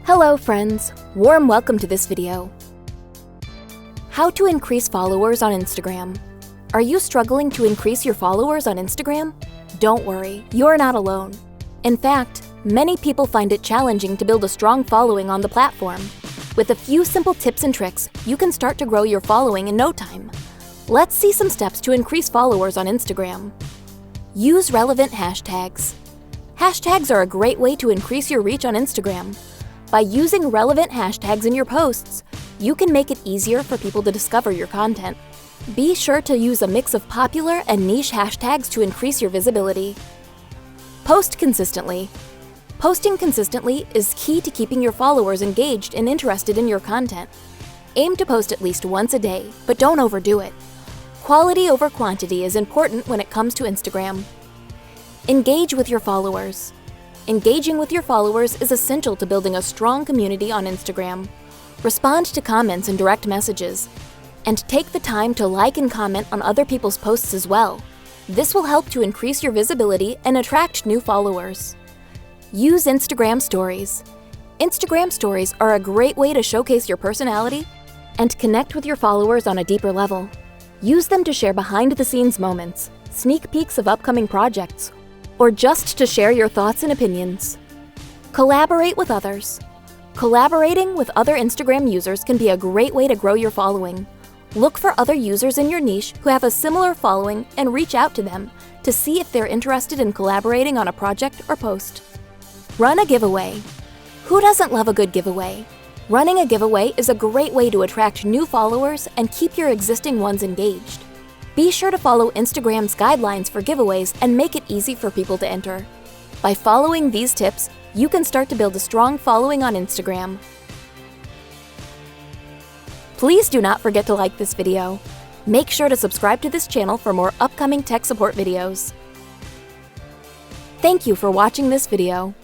Hello friends, warm welcome to this video. How to increase followers on Instagram. Are you struggling to increase your followers on Instagram? Don't worry, you're not alone. In fact, many people find it challenging to build a strong following on the platform. With a few simple tips and tricks, you can start to grow your following in no time. Let's see some steps to increase followers on Instagram. Use relevant hashtags. Hashtags are a great way to increase your reach on Instagram. By using relevant hashtags in your posts, you can make it easier for people to discover your content. Be sure to use a mix of popular and niche hashtags to increase your visibility. Post consistently. Posting consistently is key to keeping your followers engaged and interested in your content. Aim to post at least once a day, but don't overdo it. Quality over quantity is important when it comes to Instagram. Engage with your followers. Engaging with your followers is essential to building a strong community on Instagram. Respond to comments and direct messages, and take the time to like and comment on other people's posts as well. This will help to increase your visibility and attract new followers. Use Instagram Stories. Instagram Stories are a great way to showcase your personality and connect with your followers on a deeper level. Use them to share behind-the-scenes moments, sneak peeks of upcoming projects, or just to share your thoughts and opinions. Collaborate with others. Collaborating with other Instagram users can be a great way to grow your following. Look for other users in your niche who have a similar following and reach out to them to see if they're interested in collaborating on a project or post. Run a giveaway. Who doesn't love a good giveaway? Running a giveaway is a great way to attract new followers and keep your existing ones engaged. Be sure to follow Instagram's guidelines for giveaways and make it easy for people to enter. By following these tips, you can start to build a strong following on Instagram. Please do not forget to like this video. Make sure to subscribe to this channel for more upcoming tech support videos. Thank you for watching this video.